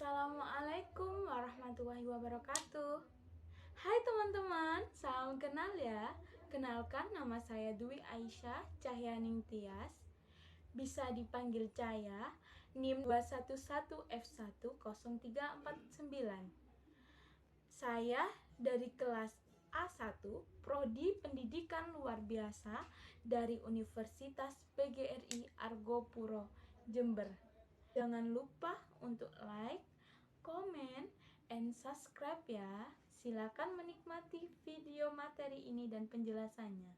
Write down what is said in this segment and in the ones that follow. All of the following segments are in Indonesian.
Assalamualaikum warahmatullahi wabarakatuh. Hai teman-teman, salam kenal ya. Kenalkan, nama saya Dwi Aisyah Cahyaning Tias. Bisa dipanggil Caya, NIM 211F10349. Saya dari kelas A1 Prodi Pendidikan Luar Biasa dari Universitas PGRI Argopuro, Jember. Jangan lupa untuk like, komen, and subscribe ya. Silakan menikmati video materi ini dan penjelasannya.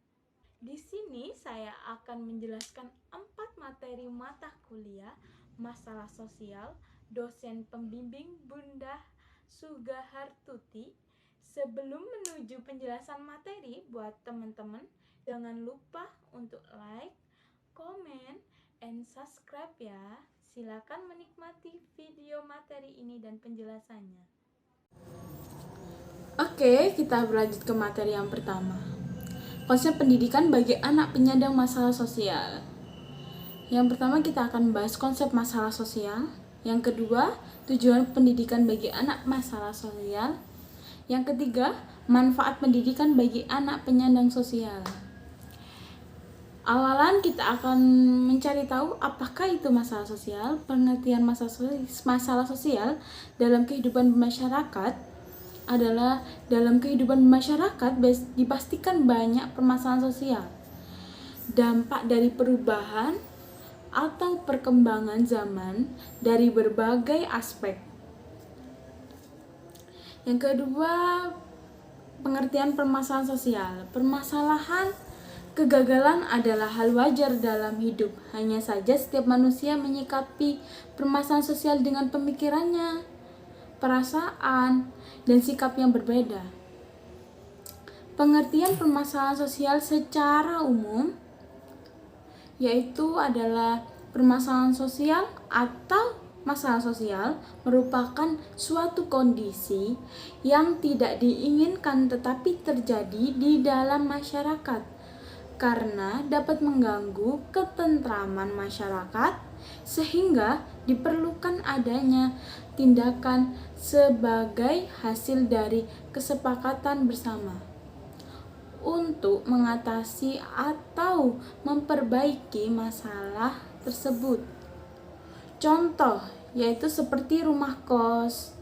Di sini saya akan menjelaskan 4 materi mata kuliah masalah sosial dosen pembimbing Bunda Sugahartuti. Sebelum menuju penjelasan materi buat teman-teman, jangan lupa untuk like, komen, and subscribe ya. Silakan menikmati video materi ini dan penjelasannya. Oke, kita berlanjut ke materi yang pertama. Konsep pendidikan bagi anak penyandang masalah sosial. Yang pertama kita akan membahas konsep masalah sosial. Yang kedua, tujuan pendidikan bagi anak masalah sosial. Yang ketiga, manfaat pendidikan bagi anak penyandang sosial. Awalan kita akan mencari tahu apakah itu masalah sosial. Pengertian masalah sosial dalam kehidupan masyarakat adalah dalam kehidupan masyarakat dipastikan banyak permasalahan sosial. Dampak dari perubahan atau perkembangan zaman dari berbagai aspek. Yang kedua, pengertian permasalahan sosial. Permasalahan kegagalan adalah hal wajar dalam hidup. Hanya saja setiap manusia menyikapi permasalahan sosial dengan pemikirannya, perasaan, dan sikap yang berbeda. Pengertian permasalahan sosial secara umum yaitu adalah permasalahan sosial atau masalah sosial merupakan suatu kondisi yang tidak diinginkan tetapi terjadi di dalam masyarakat karena dapat mengganggu ketentraman masyarakat sehingga diperlukan adanya tindakan sebagai hasil dari kesepakatan bersama untuk mengatasi atau memperbaiki masalah tersebut. Contoh yaitu seperti rumah kos,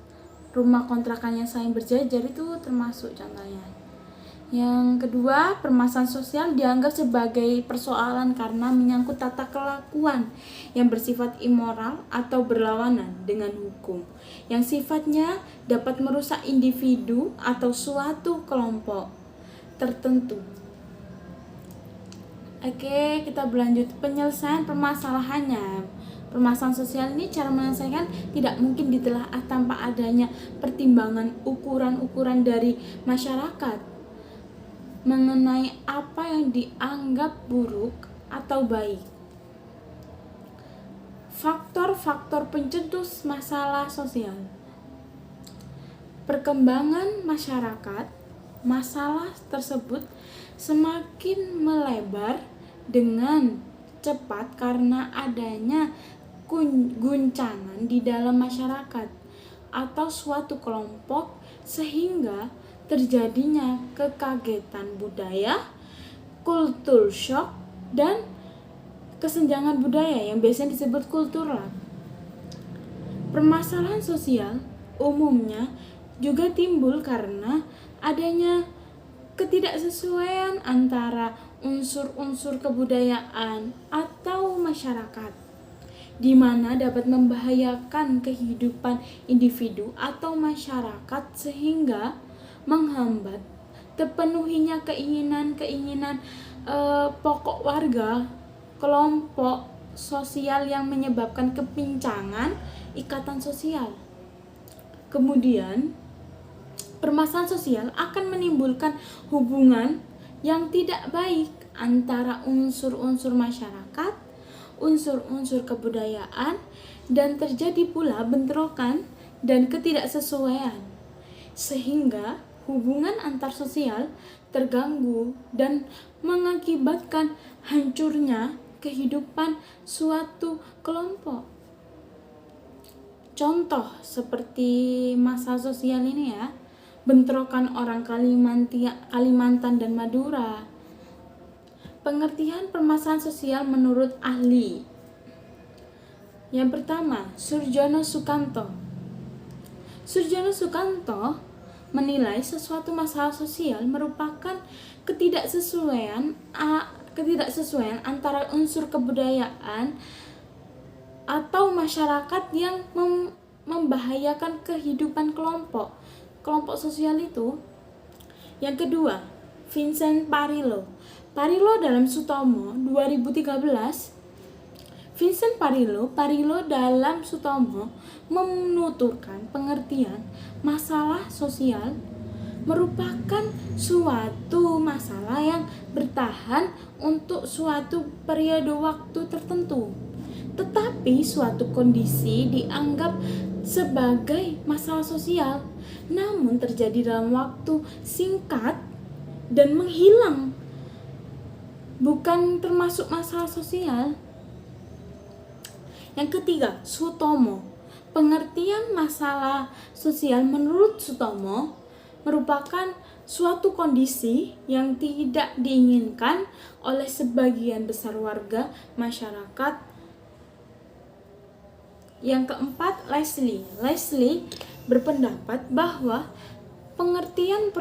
rumah kontrakan yang saling berjajar itu termasuk contohnya. Yang kedua, permasalahan sosial dianggap sebagai persoalan karena menyangkut tata kelakuan yang bersifat immoral atau berlawanan dengan hukum, yang sifatnya dapat merusak individu atau suatu kelompok tertentu. Oke, kita berlanjut penyelesaian permasalahannya. Permasalahan sosial ini cara menyelesaikan tidak mungkin ditelaah tanpa adanya pertimbangan ukuran-ukuran dari masyarakat mengenai apa yang dianggap buruk atau baik. Faktor-faktor pencetus masalah sosial. Perkembangan masyarakat, masalah tersebut semakin melebar dengan cepat karena adanya guncangan di dalam masyarakat atau suatu kelompok sehingga terjadinya kekagetan budaya, kultur shock, dan kesenjangan budaya yang biasanya disebut kultural. Permasalahan sosial umumnya juga timbul karena adanya ketidaksesuaian antara unsur-unsur kebudayaan atau masyarakat, di mana dapat membahayakan kehidupan individu atau masyarakat sehingga menghambat terpenuhinya keinginan-keinginan pokok warga, kelompok sosial yang menyebabkan kepincangan ikatan sosial. Kemudian, permasalahan sosial akan menimbulkan hubungan yang tidak baik antara unsur-unsur masyarakat, unsur-unsur kebudayaan, dan terjadi pula bentrokan dan ketidaksesuaian, sehingga hubungan antar sosial terganggu dan mengakibatkan hancurnya kehidupan suatu kelompok. Contoh seperti masalah sosial ini ya, bentrokan orang Kalimantan dan Madura. Pengertian permasalahan sosial menurut ahli. Yang pertama, Surjono Sukanto. Surjono Sukanto menilai sesuatu masalah sosial merupakan ketidaksesuaian antara unsur kebudayaan atau masyarakat yang membahayakan kehidupan kelompok sosial itu. Yang kedua, Vincent Parillo dalam Sutomo 2013. Vincent Parillo dalam Sutomo menuturkan pengertian masalah sosial merupakan suatu masalah yang bertahan untuk suatu periode waktu tertentu, tetapi suatu kondisi dianggap sebagai masalah sosial, namun terjadi dalam waktu singkat dan menghilang, bukan termasuk masalah sosial. Yang ketiga, Sutomo. Pengertian masalah sosial menurut Sutomo merupakan suatu kondisi yang tidak diinginkan oleh sebagian besar warga masyarakat. Yang keempat, Leslie berpendapat bahwa pengertian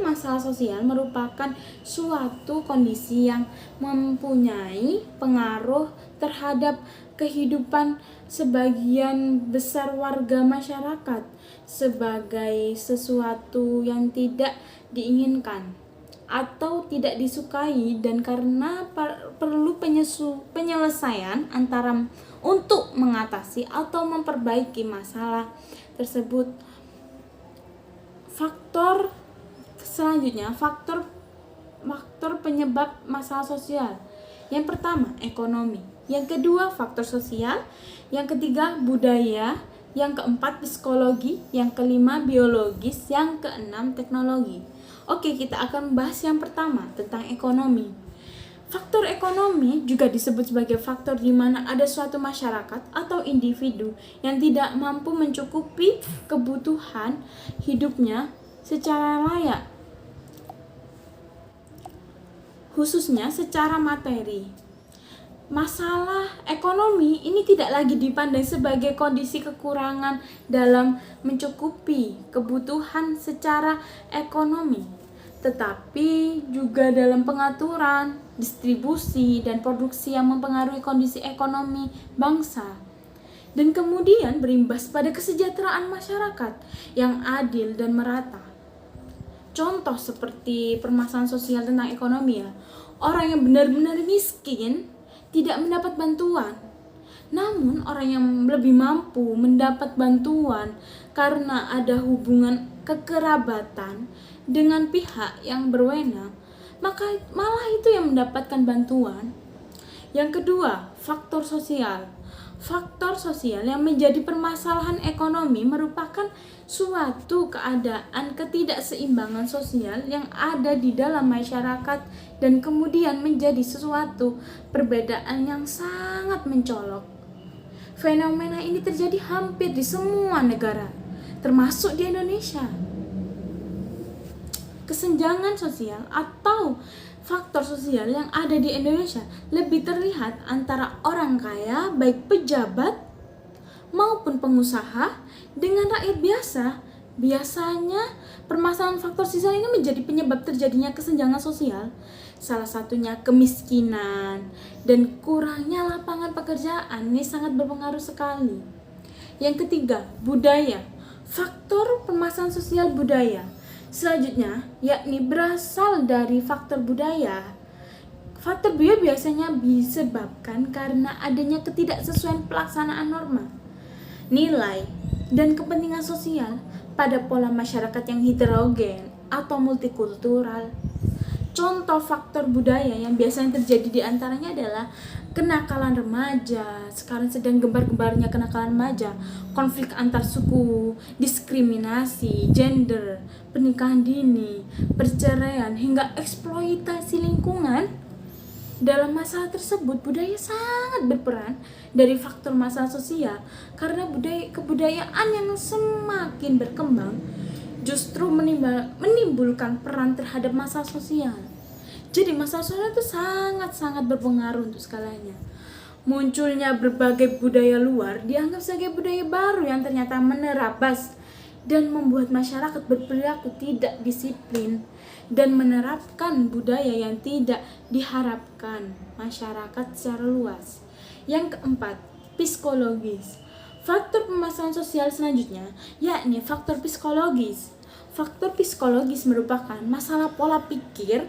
masalah sosial merupakan suatu kondisi yang mempunyai pengaruh terhadap kehidupan sebagian besar warga masyarakat sebagai sesuatu yang tidak diinginkan atau tidak disukai, dan karena perlu penyelesaian antara untuk mengatasi atau memperbaiki masalah tersebut. Faktor selanjutnya, faktor penyebab masalah sosial. Yang pertama, ekonomi. Yang kedua, faktor sosial. Yang ketiga, budaya. Yang keempat, psikologi. Yang kelima, biologis. Yang keenam, teknologi. Oke, kita akan membahas yang pertama tentang ekonomi. Faktor ekonomi juga disebut sebagai faktor di mana ada suatu masyarakat atau individu yang tidak mampu mencukupi kebutuhan hidupnya secara layak, khususnya secara materi. Masalah ekonomi ini tidak lagi dipandang sebagai kondisi kekurangan dalam mencukupi kebutuhan secara ekonomi, tetapi juga dalam pengaturan, distribusi, dan produksi yang mempengaruhi kondisi ekonomi bangsa, dan kemudian berimbas pada kesejahteraan masyarakat yang adil dan merata. Contoh seperti permasalahan sosial tentang ekonomi ya, orang yang benar-benar miskin tidak mendapat bantuan, namun orang yang lebih mampu mendapat bantuan karena ada hubungan kekerabatan dengan pihak yang berwenang, maka malah itu yang mendapatkan bantuan. Yang kedua, faktor sosial. Faktor sosial yang menjadi permasalahan ekonomi merupakan suatu keadaan ketidakseimbangan sosial yang ada di dalam masyarakat dan kemudian menjadi sesuatu perbedaan yang sangat mencolok. Fenomena ini terjadi hampir di semua negara, termasuk di Indonesia. Kesenjangan sosial atau faktor sosial yang ada di Indonesia lebih terlihat antara orang kaya, baik pejabat maupun pengusaha, dengan rakyat biasa. Biasanya permasalahan faktor sosial ini menjadi penyebab terjadinya kesenjangan sosial. Salah satunya kemiskinan dan kurangnya lapangan pekerjaan. Ini sangat berpengaruh sekali. Yang ketiga, budaya. Faktor permasalahan sosial budaya selanjutnya yakni berasal dari faktor budaya. Faktor budaya biasanya disebabkan karena adanya ketidaksesuaian pelaksanaan norma, nilai, dan kepentingan sosial pada pola masyarakat yang heterogen atau multikultural. Contoh faktor budaya yang biasanya terjadi di antaranya adalah kenakalan remaja, sekarang sedang gembar-gembarnya kenakalan remaja, konflik antar suku, diskriminasi, gender, pernikahan dini, perceraian, hingga eksploitasi lingkungan Dalam masalah tersebut, budaya sangat berperan dari faktor masalah sosial karena kebudayaan yang semakin berkembang justru menimbulkan peran terhadap masalah sosial. Jadi masalah sosial itu sangat-sangat berpengaruh untuk skalanya. Munculnya berbagai budaya luar dianggap sebagai budaya baru yang ternyata menerabas dan membuat masyarakat berperilaku tidak disiplin dan menerapkan budaya yang tidak diharapkan masyarakat secara luas. Yang keempat, psikologis. Faktor permasalahan sosial selanjutnya yakni faktor psikologis. Faktor psikologis merupakan masalah pola pikir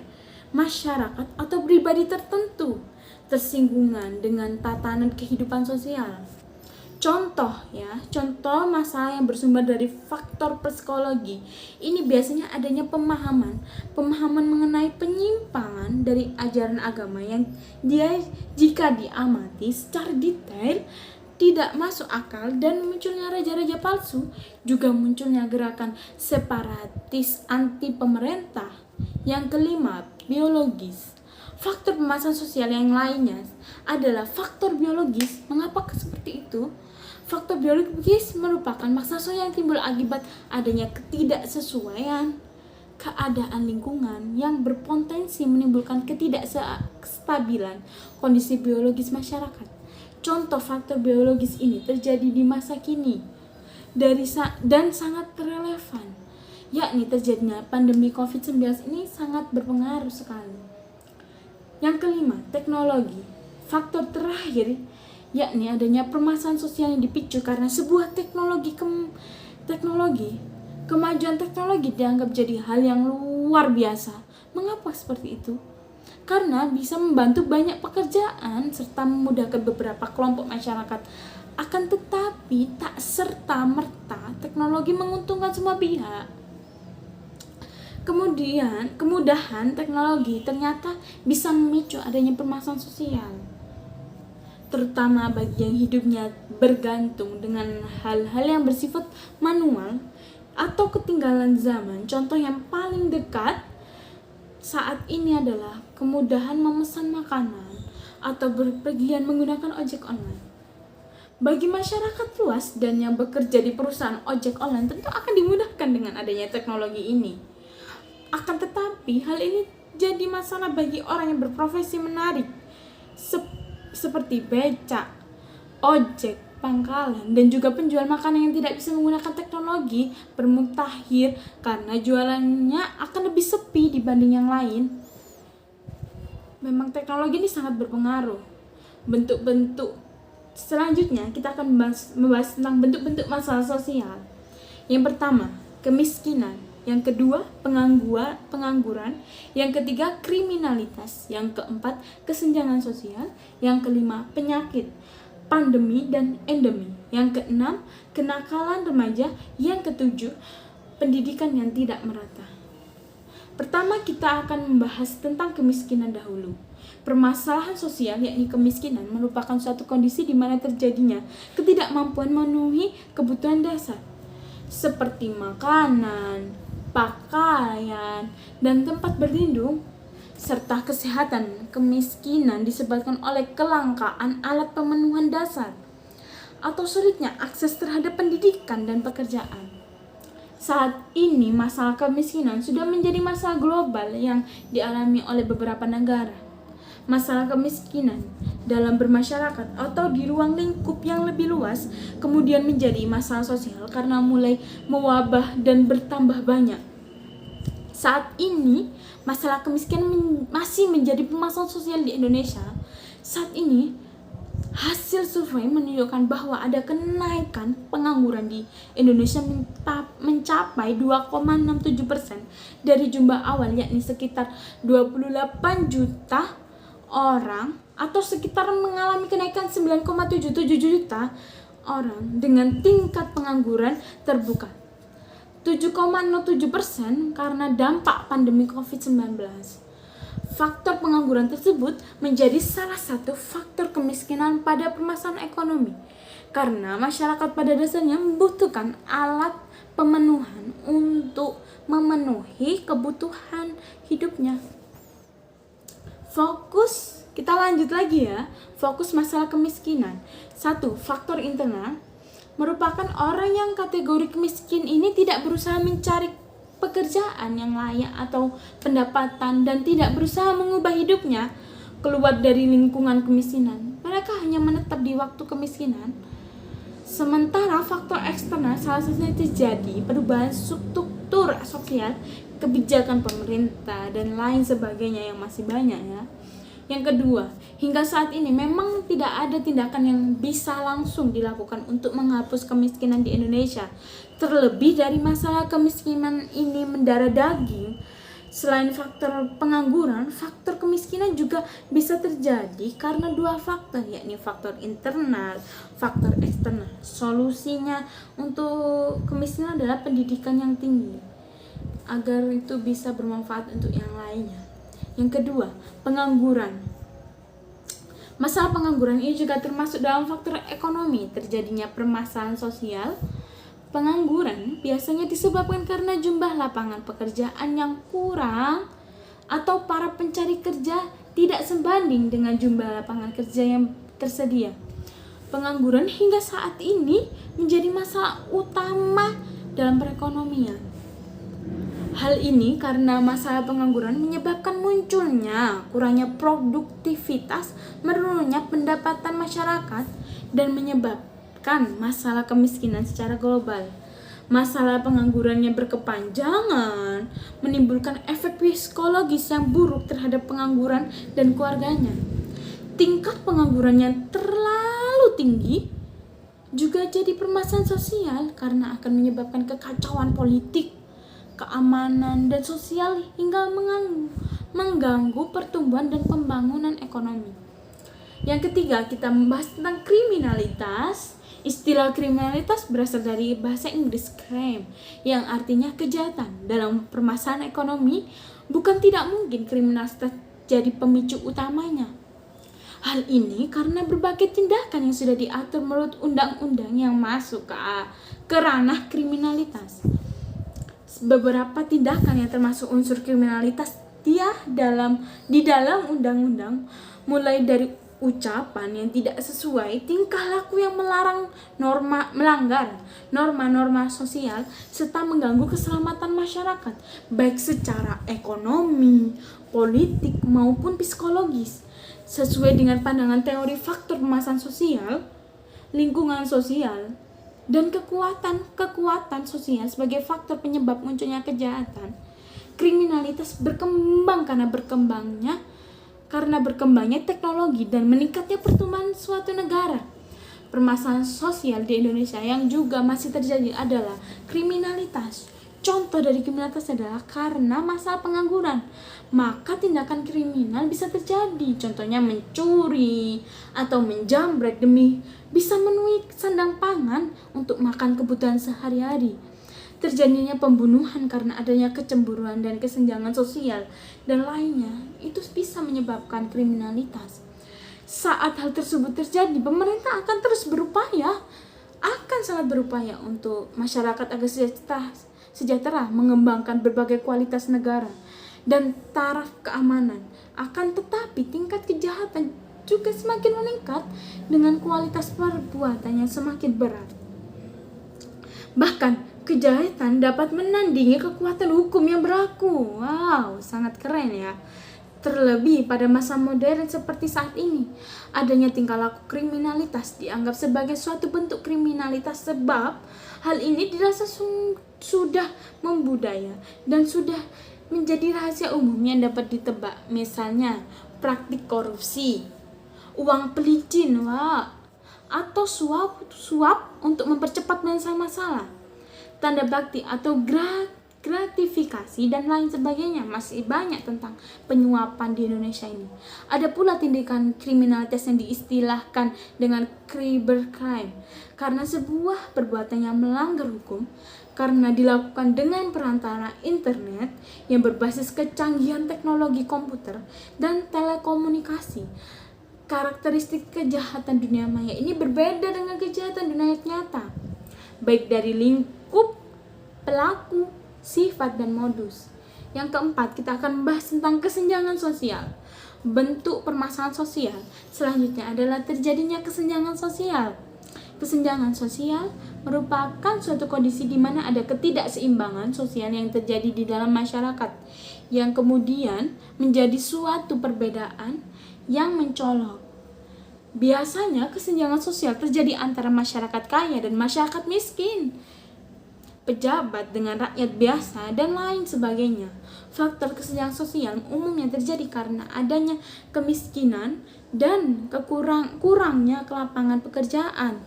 masyarakat atau pribadi tertentu tersinggungan dengan tatanan kehidupan sosial. Contoh masalah yang bersumber dari faktor psikologi ini biasanya adanya pemahaman mengenai penyimpangan dari ajaran agama yang jika diamati secara detail tidak masuk akal, dan munculnya raja-raja palsu, juga munculnya gerakan separatis anti pemerintah. Yang kelima, biologis. Faktor permasalahan sosial yang lainnya adalah faktor biologis. Mengapa seperti itu? Faktor biologis merupakan masalah sosial yang timbul akibat adanya ketidaksesuaian keadaan lingkungan yang berpotensi menimbulkan ketidakstabilan kondisi biologis masyarakat. Contoh faktor biologis ini terjadi di masa kini dan sangat relevan, yakni terjadinya pandemi COVID-19 ini sangat berpengaruh sekali. Yang kelima, teknologi. Faktor terakhir yakni adanya permasalahan sosial yang dipicu karena sebuah kemajuan teknologi dianggap jadi hal yang luar biasa. Mengapa seperti itu? Karena bisa membantu banyak pekerjaan serta memudahkan beberapa kelompok masyarakat. Akan tetapi tak serta-merta teknologi menguntungkan semua pihak. Kemudian, kemudahan teknologi ternyata bisa memicu adanya permasalahan sosial, terutama bagi yang hidupnya bergantung dengan hal-hal yang bersifat manual atau ketinggalan zaman. Contoh yang paling dekat saat ini adalah kemudahan memesan makanan atau berpergian menggunakan ojek online. Bagi masyarakat luas dan yang bekerja di perusahaan ojek online tentu akan dimudahkan dengan adanya teknologi ini. Akan tetapi hal ini jadi masalah bagi orang yang berprofesi menarik seperti becak, ojek, pangkalan, dan juga penjual makanan yang tidak bisa menggunakan teknologi bermutakhir karena jualannya akan lebih sepi dibanding yang lain. Memang teknologi ini sangat berpengaruh. Bentuk-bentuk selanjutnya kita akan membahas tentang bentuk-bentuk masalah sosial. Yang pertama, kemiskinan. Yang kedua, pengangguran. Yang ketiga, kriminalitas. Yang keempat, kesenjangan sosial. Yang kelima, penyakit, pandemi dan endemi. Yang keenam, kenakalan remaja. Yang ketujuh, pendidikan yang tidak merata. Pertama, kita akan membahas tentang kemiskinan dahulu. Permasalahan sosial yakni kemiskinan merupakan suatu kondisi di mana terjadinya ketidakmampuan memenuhi kebutuhan dasar seperti makanan, pakaian, dan tempat berlindung, serta kesehatan. Kemiskinan disebabkan oleh kelangkaan alat pemenuhan dasar atau sulitnya akses terhadap pendidikan dan pekerjaan. Saat ini masalah kemiskinan sudah menjadi masalah global yang dialami oleh beberapa negara. Masalah kemiskinan dalam bermasyarakat atau di ruang lingkup yang lebih luas kemudian menjadi masalah sosial karena mulai mewabah dan bertambah banyak. Saat ini masalah kemiskinan masih menjadi permasalahan sosial di Indonesia. Saat ini hasil survei menunjukkan bahwa ada kenaikan pengangguran di Indonesia mencapai 2,67% dari jumlah awal, yakni sekitar 28 juta orang atau sekitar mengalami kenaikan 9,77 juta orang dengan tingkat pengangguran terbuka 7,07% karena dampak pandemi COVID-19. Faktor pengangguran tersebut menjadi salah satu faktor kemiskinan pada permasalahan ekonomi karena masyarakat pada dasarnya membutuhkan alat pemenuhan untuk memenuhi kebutuhan hidupnya. Fokus Kita lanjut lagi ya. Fokus masalah kemiskinan. 1. Faktor internal merupakan orang yang kategori miskin ini tidak berusaha mencari pekerjaan yang layak atau pendapatan dan tidak berusaha mengubah hidupnya keluar dari lingkungan kemiskinan. Mereka hanya menetap di waktu kemiskinan. Sementara faktor eksternal salah satunya terjadi perubahan struktur sosial, kebijakan pemerintah dan lain sebagainya yang masih banyak ya. Yang kedua, hingga saat ini memang tidak ada tindakan yang bisa langsung dilakukan untuk menghapus kemiskinan di Indonesia. Terlebih dari masalah kemiskinan ini mendarah daging, selain faktor pengangguran, faktor kemiskinan juga bisa terjadi karena dua faktor, yakni faktor internal, faktor eksternal. Solusinya untuk kemiskinan adalah pendidikan yang tinggi, agar itu bisa bermanfaat untuk yang lainnya. Yang kedua, pengangguran. Masalah pengangguran ini juga termasuk dalam faktor ekonomi. Terjadinya permasalahan sosial. Pengangguran biasanya disebabkan karena jumlah lapangan pekerjaan yang kurang atau para pencari kerja tidak sebanding dengan jumlah lapangan kerja yang tersedia. Pengangguran hingga saat ini menjadi masalah utama dalam perekonomian. Hal ini karena masalah pengangguran menyebabkan munculnya kurangnya produktivitas, menurunnya pendapatan masyarakat, dan menyebabkan masalah kemiskinan secara global. Masalah penganggurannya berkepanjangan, menimbulkan efek psikologis yang buruk terhadap pengangguran dan keluarganya. Tingkat penganggurannya terlalu tinggi juga jadi permasalahan sosial karena akan menyebabkan kekacauan politik, keamanan, dan sosial hingga mengganggu pertumbuhan dan pembangunan ekonomi. Yang ketiga, kita membahas tentang kriminalitas. Istilah kriminalitas berasal dari bahasa Inggris crime, yang artinya kejahatan. Dalam permasalahan ekonomi, bukan tidak mungkin kriminalitas jadi pemicu utamanya. Hal ini karena berbagai tindakan yang sudah diatur menurut undang-undang yang masuk ke ranah kriminalitas. Beberapa tindakan yang termasuk unsur kriminalitas di dalam undang-undang, mulai dari ucapan yang tidak sesuai, tingkah laku yang melanggar norma-norma sosial, serta mengganggu keselamatan masyarakat, baik secara ekonomi, politik, maupun psikologis. Sesuai dengan pandangan teori faktor permasalahan sosial, lingkungan sosial, dan kekuatan sosial sebagai faktor penyebab munculnya kejahatan. Kriminalitas berkembang karena berkembangnya teknologi dan meningkatnya pertumbuhan suatu negara. Permasalahan sosial di Indonesia yang juga masih terjadi adalah kriminalitas. Contoh dari kriminalitas adalah karena masalah pengangguran, maka tindakan kriminal bisa terjadi. Contohnya mencuri atau menjamret demi bisa memenuhi sandang pangan untuk makan kebutuhan sehari-hari. Terjadinya pembunuhan karena adanya kecemburuan dan kesenjangan sosial dan lainnya, itu bisa menyebabkan kriminalitas. Saat hal tersebut terjadi, pemerintah akan terus sangat berupaya untuk masyarakat agar sejahtera, mengembangkan berbagai kualitas negara dan taraf keamanan. Akan tetapi tingkat kejahatan juga semakin meningkat dengan kualitas perbuatan yang semakin berat. Bahkan kejahatan dapat menandingi kekuatan hukum yang berlaku. Wow, sangat keren ya. Terlebih pada masa modern seperti saat ini, adanya tingkah laku kriminalitas dianggap sebagai suatu bentuk kriminalitas sebab hal ini dirasa sudah membudaya dan sudah menjadi rahasia umum yang dapat ditebak. Misalnya, praktik korupsi, uang pelicin, atau suap untuk mempercepat penyelesaian masalah, tanda bakti atau gratifikasi dan lain sebagainya. Masih banyak tentang penyuapan di Indonesia ini. Ada pula tindakan kriminalitas yang diistilahkan dengan cybercrime karena sebuah perbuatan yang melanggar hukum karena dilakukan dengan perantara internet yang berbasis kecanggihan teknologi komputer dan telekomunikasi. Karakteristik kejahatan dunia maya ini berbeda dengan kejahatan dunia nyata, baik dari lingkup pelaku, sifat, dan modus. Yang keempat, kita akan membahas tentang kesenjangan sosial. bentuk permasalahan sosial selanjutnya adalah terjadinya kesenjangan sosial. Kesenjangan sosial merupakan suatu kondisi di mana ada ketidakseimbangan sosial yang terjadi di dalam masyarakat, yang kemudian menjadi suatu perbedaan yang mencolok. Biasanya kesenjangan sosial terjadi antara masyarakat kaya dan masyarakat miskin, pejabat dengan rakyat biasa, dan lain sebagainya. Faktor kesenjangan sosial umumnya terjadi karena adanya kemiskinan dan kurangnya lapangan pekerjaan.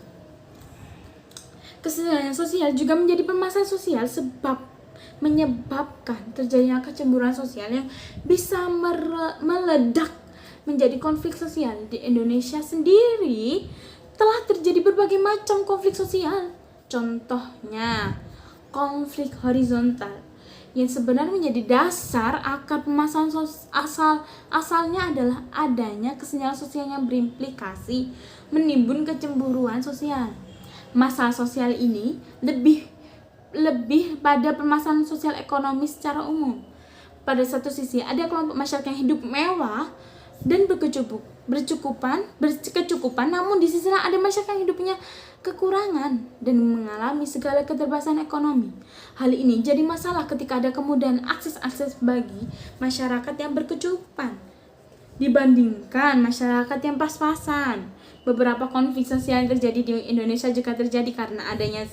Kesenjangan sosial juga menjadi permasalahan sosial sebab menyebabkan terjadinya kecemburuan sosial yang bisa meledak menjadi konflik sosial. Di Indonesia sendiri telah terjadi berbagai macam konflik sosial. Contohnya, konflik horizontal yang sebenarnya menjadi dasar akar permasalahan asalnya adalah adanya kesenjangan sosial yang berimplikasi menimbun kecemburuan sosial. Masalah sosial ini lebih pada permasalahan sosial ekonomi secara umum. Pada satu sisi ada kelompok masyarakat yang hidup mewah dan berkecukupan, namun di sisi lain ada masyarakat yang hidupnya kekurangan dan mengalami segala keterbatasan ekonomi. Hal ini jadi masalah ketika ada kemudahan akses bagi masyarakat yang berkecukupan dibandingkan masyarakat yang pas-pasan. Beberapa konflik sosial yang terjadi di Indonesia juga terjadi karena adanya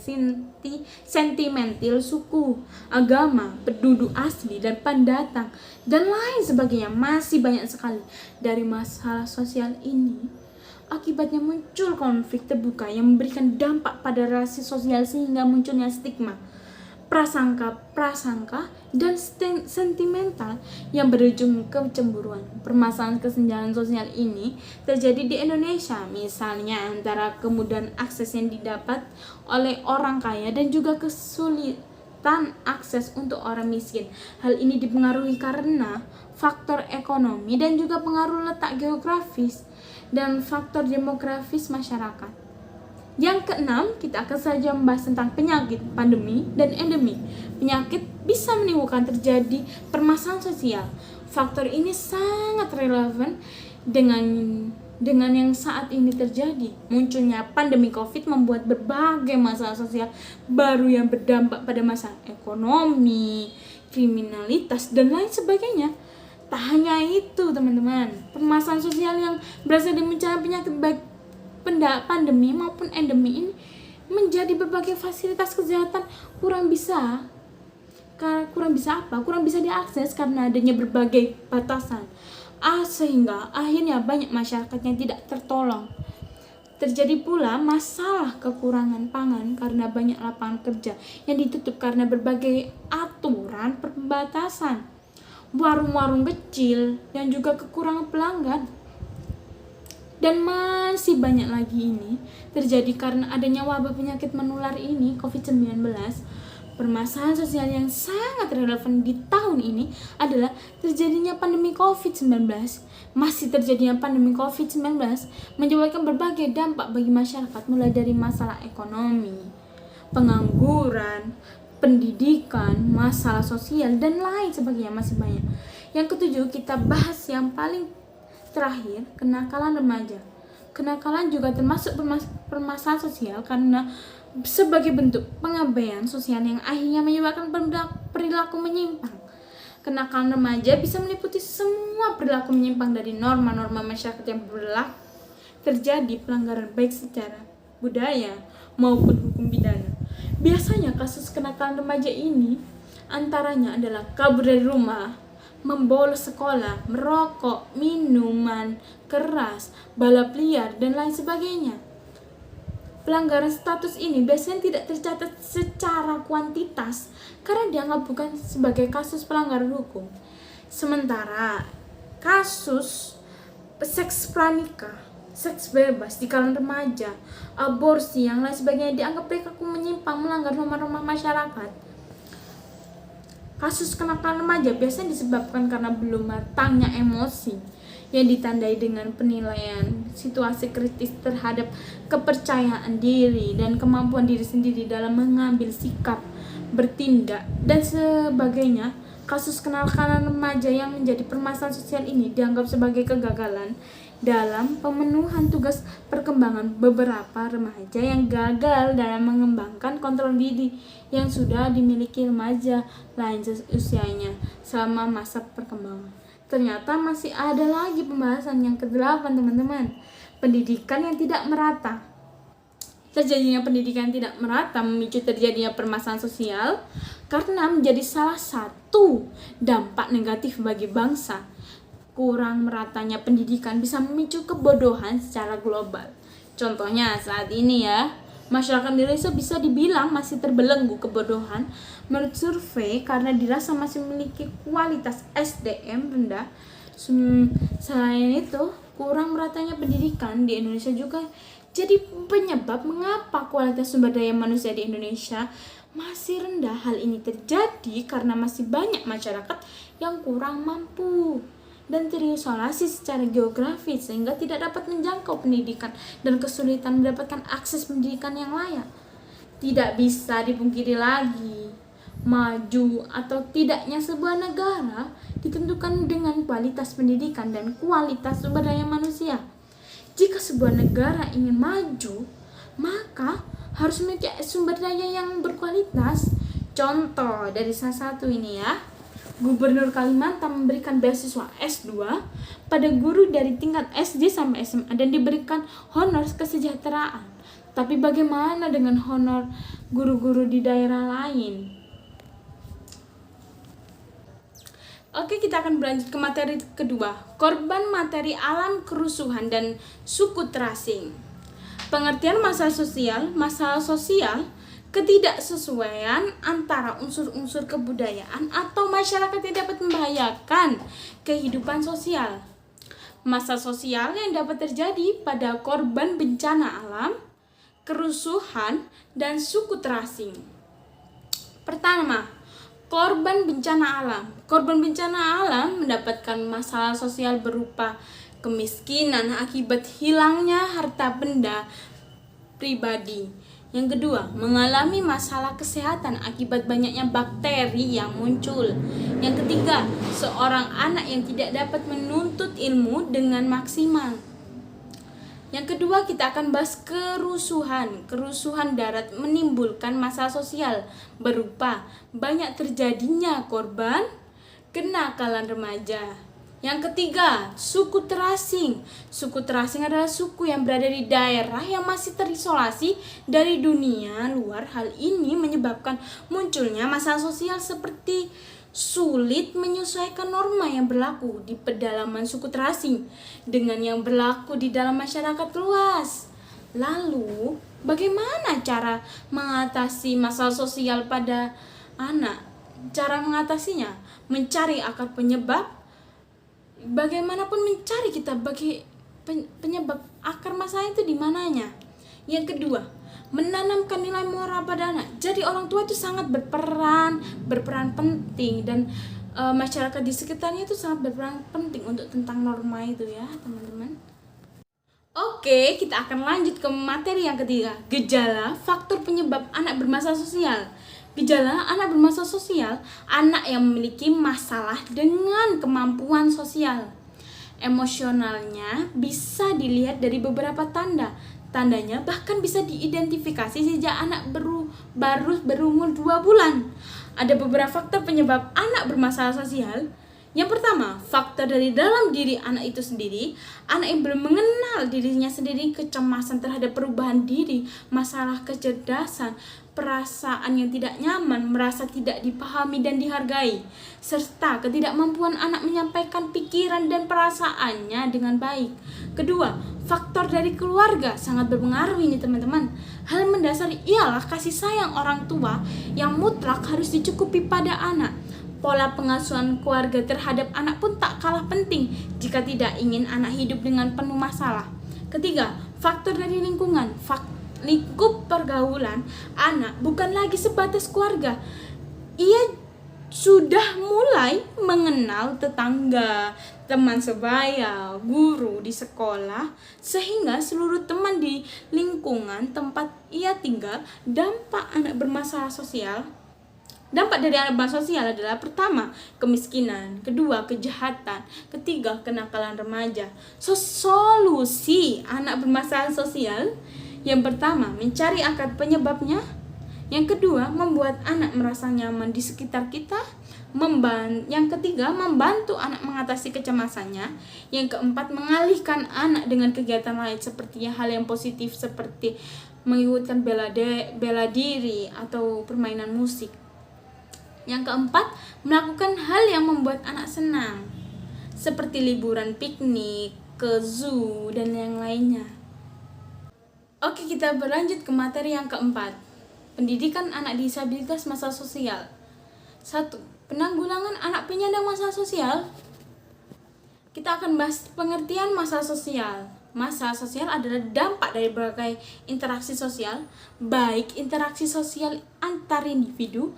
sentimental suku, agama, penduduk asli, dan pendatang, dan lain sebagainya. Masih banyak sekali dari masalah sosial ini. Akibatnya muncul konflik terbuka yang memberikan dampak pada relasi sosial sehingga munculnya stigma, prasangka, dan sentimental yang berujung kecemburuan. Permasalahan kesenjangan sosial ini terjadi di Indonesia, misalnya antara kemudahan akses yang didapat oleh orang kaya dan juga kesulitan akses untuk orang miskin. Hal ini dipengaruhi karena faktor ekonomi dan juga pengaruh letak geografis dan faktor demografis masyarakat. Yang keenam, kita akan saja membahas tentang penyakit, pandemi, dan endemi. Penyakit bisa menimbulkan terjadi permasalahan sosial. Faktor ini sangat relevan dengan yang saat ini terjadi. Munculnya pandemi COVID membuat berbagai masalah sosial baru yang berdampak pada masalah ekonomi, kriminalitas, dan lain sebagainya. Tak hanya itu, teman-teman, permasalahan sosial yang berasal dari bencana penyakit baik pandemi maupun endemi ini menjadi berbagai fasilitas kesehatan kurang bisa diakses karena adanya berbagai batasan, sehingga akhirnya banyak masyarakat yang tidak tertolong. Terjadi pula masalah kekurangan pangan karena banyak lapangan kerja yang ditutup karena berbagai aturan perbatasan, warung-warung kecil yang juga kekurangan pelanggan. Dan masih banyak lagi ini terjadi karena adanya wabah penyakit menular ini, COVID-19. Permasalahan sosial yang sangat relevan di tahun ini adalah terjadinya pandemi COVID-19. Masih terjadinya pandemi COVID-19 menyebabkan berbagai dampak bagi masyarakat, mulai dari masalah ekonomi, pengangguran, pendidikan, masalah sosial, dan lain sebagainya. Masih banyak. Yang ketujuh, kita bahas yang paling terakhir, kenakalan remaja. Kenakalan juga termasuk permasalahan sosial karena sebagai bentuk pengabaian sosial yang akhirnya menyebabkan perilaku menyimpang. Kenakalan remaja bisa meliputi semua perilaku menyimpang dari norma-norma masyarakat yang berlaku. Terjadi pelanggaran baik secara budaya maupun hukum pidana. Biasanya kasus kenakalan remaja ini antaranya adalah kabur dari rumah, membolos sekolah, merokok, minuman keras, balap liar, dan lain sebagainya. Pelanggaran status ini biasanya tidak tercatat secara kuantitas karena dianggap bukan sebagai kasus pelanggaran hukum. Sementara kasus seks pranikah, seks bebas di kalangan remaja, aborsi, yang lain sebagainya dianggap perilaku menyimpang, melanggar norma-norma masyarakat. Kasus kenakalan remaja biasanya disebabkan karena belum matangnya emosi yang ditandai dengan penilaian situasi kritis terhadap kepercayaan diri dan kemampuan diri sendiri dalam mengambil sikap, bertindak, dan sebagainya. Kasus kenakalan remaja yang menjadi permasalahan sosial ini dianggap sebagai kegagalan dalam pemenuhan tugas perkembangan beberapa remaja yang gagal dalam mengembangkan kontrol diri yang sudah dimiliki remaja lain usianya selama masa perkembangan. Ternyata masih ada lagi pembahasan yang ke-8, teman-teman. Pendidikan yang tidak merata. Terjadinya pendidikan tidak merata memicu terjadinya permasalahan sosial karena menjadi salah satu dampak negatif bagi bangsa. Kurang meratanya pendidikan bisa memicu kebodohan secara global. Contohnya saat ini ya, masyarakat Indonesia bisa dibilang masih terbelenggu kebodohan menurut survei karena dirasa masih memiliki kualitas SDM rendah. Selain itu, kurang meratanya pendidikan di Indonesia juga jadi penyebab mengapa kualitas sumber daya manusia di Indonesia masih rendah. Hal ini terjadi karena masih banyak masyarakat yang kurang mampu dan terisolasi secara geografis sehingga tidak dapat menjangkau pendidikan dan kesulitan mendapatkan akses pendidikan yang layak. Tidak bisa dipungkiri lagi, maju atau tidaknya sebuah negara ditentukan dengan kualitas pendidikan dan kualitas sumber daya manusia. Jika sebuah negara ingin maju, maka harus memiliki sumber daya yang berkualitas. Contoh dari salah satu ini ya, Gubernur Kalimantan memberikan beasiswa S2 pada guru dari tingkat SD sampai SMA dan diberikan honor kesejahteraan. Tapi bagaimana dengan honor guru-guru di daerah lain? Oke, kita akan berlanjut ke materi kedua, korban materi alam kerusuhan dan suku terasing. Pengertian masalah sosial, ketidaksesuaian antara unsur-unsur kebudayaan atau masyarakat yang dapat membahayakan kehidupan sosial. Masalah sosial yang dapat terjadi pada korban bencana alam, kerusuhan, dan suku terasing. Pertama, korban bencana alam. Korban bencana alam mendapatkan masalah sosial berupa kemiskinan akibat hilangnya harta benda pribadi. Yang kedua, mengalami masalah kesehatan akibat banyaknya bakteri yang muncul. Yang ketiga, seorang anak yang tidak dapat menuntut ilmu dengan maksimal. Yang kedua, kita akan bahas kerusuhan. Kerusuhan darat menimbulkan masalah sosial berupa banyak terjadinya korban kenakalan remaja. Yang ketiga, suku terasing. Suku terasing adalah suku yang berada di daerah yang masih terisolasi dari dunia luar. Hal ini menyebabkan munculnya masalah sosial seperti sulit menyesuaikan norma yang berlaku di pedalaman suku terasing dengan yang berlaku di dalam masyarakat luas. Lalu, bagaimana cara mengatasi masalah sosial pada anak? Cara mengatasinya, mencari akar penyebab. Bagaimanapun mencari kita bagi penyebab akar masalah itu di mananya. Yang kedua, menanamkan nilai moral pada anak. Jadi orang tua itu sangat berperan penting dan masyarakat di sekitarnya itu sangat berperan penting untuk tentang norma itu ya, teman-teman. Oke, kita akan lanjut ke materi yang ketiga, gejala faktor penyebab anak bermasalah sosial. Gejala anak bermasalah sosial, anak yang memiliki masalah dengan kemampuan sosial. Emosionalnya bisa dilihat dari beberapa tanda. Tandanya bahkan bisa diidentifikasi sejak anak baru berumur 2 bulan. Ada beberapa faktor penyebab anak bermasalah sosial. Yang pertama, faktor dari dalam diri anak itu sendiri. Anak yang belum mengenal dirinya sendiri, kecemasan terhadap perubahan diri, masalah kecerdasan, perasaan yang tidak nyaman, merasa tidak dipahami dan dihargai, serta ketidakmampuan anak menyampaikan pikiran dan perasaannya dengan baik. Kedua, faktor dari keluarga sangat berpengaruh ini teman-teman. Hal mendasar ialah kasih sayang orang tua yang mutlak harus dicukupi pada anak. Pola pengasuhan keluarga terhadap anak pun tak kalah penting jika tidak ingin anak hidup dengan penuh masalah. Ketiga, faktor dari lingkungan. Lingkup pergaulan anak bukan lagi sebatas keluarga. Ia sudah mulai mengenal tetangga, teman sebaya, guru di sekolah, sehingga seluruh teman di lingkungan tempat ia tinggal. Dampak anak bermasalah sosial Dampak dari anak bermasalah sosial adalah pertama, kemiskinan, kedua, kejahatan, ketiga, kenakalan remaja. Solusi anak bermasalah sosial yang pertama, mencari akar penyebabnya. Yang kedua, membuat anak merasa nyaman di sekitar kita. Yang ketiga, membantu anak mengatasi kecemasannya. Yang keempat, mengalihkan anak dengan kegiatan lain seperti hal yang positif seperti mengikutkan bela diri atau permainan musik. Yang keempat, melakukan hal yang membuat anak senang seperti liburan piknik, ke zoo, dan yang lainnya. Oke, kita berlanjut ke materi yang keempat. Pendidikan anak disabilitas masalah sosial. 1. Penanggulangan anak penyandang masalah sosial. Kita akan bahas pengertian masalah sosial. Masalah sosial adalah dampak dari berbagai interaksi sosial, baik interaksi sosial antar individu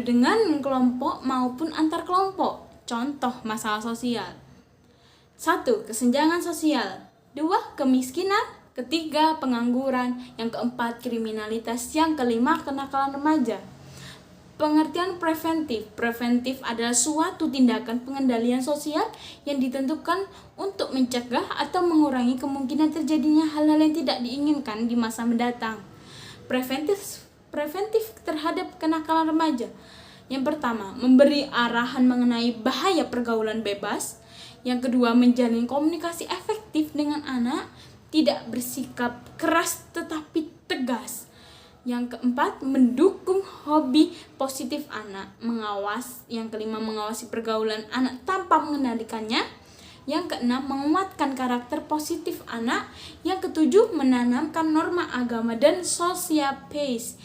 dengan kelompok maupun antar kelompok. Contoh masalah sosial. 1. Kesenjangan sosial. 2. Kemiskinan. Ketiga, pengangguran. Yang keempat, kriminalitas. Yang kelima, kenakalan remaja. Pengertian preventif. Preventif adalah suatu tindakan pengendalian sosial yang ditentukan untuk mencegah atau mengurangi kemungkinan terjadinya hal-hal yang tidak diinginkan di masa mendatang. Preventif terhadap kenakalan remaja. Yang pertama, memberi arahan mengenai bahaya pergaulan bebas. Yang kedua, menjalin komunikasi efektif dengan anak, tidak bersikap keras tetapi tegas. Yang keempat, mendukung hobi positif anak. Yang kelima, mengawasi pergaulan anak tanpa mengendalikannya. Yang keenam, menguatkan karakter positif anak. Yang ketujuh, menanamkan norma agama dan social pace.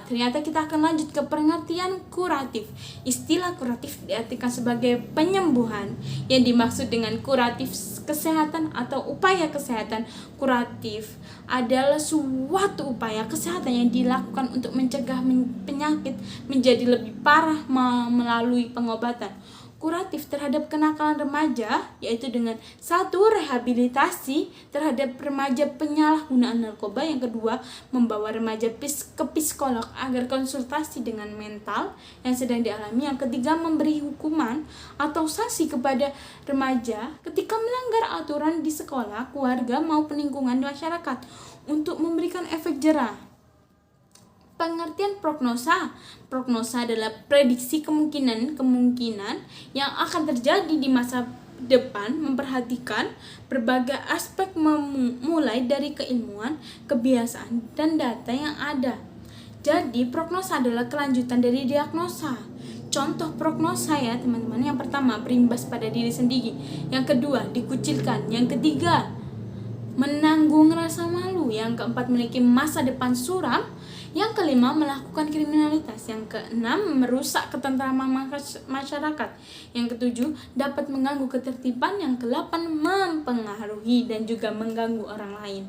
Ternyata kita akan lanjut ke pengertian kuratif. Istilah kuratif diartikan sebagai penyembuhan. Yang dimaksud dengan kuratif kesehatan atau upaya kesehatan. Kuratif adalah suatu upaya kesehatan yang dilakukan untuk mencegah penyakit menjadi lebih parah melalui pengobatan. Kuratif terhadap kenakalan remaja yaitu dengan 1. Rehabilitasi terhadap remaja penyalahgunaan narkoba. Yang kedua, membawa remaja ke psikolog agar konsultasi dengan mental yang sedang dialami. Yang ketiga, memberi hukuman atau sanksi kepada remaja ketika melanggar aturan di sekolah, keluarga maupun lingkungan masyarakat untuk memberikan efek jerah. Pengertian prognosa. Prognosa adalah prediksi kemungkinan yang akan terjadi di masa depan, memperhatikan berbagai aspek mulai dari keilmuan, kebiasaan, dan data yang ada. Jadi, prognosa adalah kelanjutan dari diagnosa. Contoh prognosa ya teman-teman. Yang pertama, berimbas pada diri sendiri. Yang kedua, dikucilkan. Yang ketiga, menanggung rasa malu. Yang keempat, memiliki masa depan suram. Yang kelima, melakukan kriminalitas. Yang keenam, merusak ketentraman masyarakat. Yang ketujuh, dapat mengganggu ketertiban. Yang kedelapan, mempengaruhi dan juga mengganggu orang lain.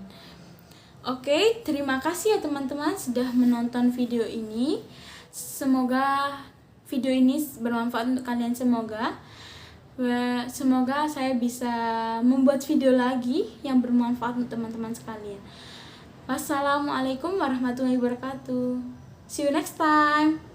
Oke, terima kasih ya teman-teman sudah menonton video ini. Semoga video ini bermanfaat untuk kalian semoga saya bisa membuat video lagi yang bermanfaat untuk teman-teman sekalian. Wassalamualaikum warahmatullahi wabarakatuh. See you next time.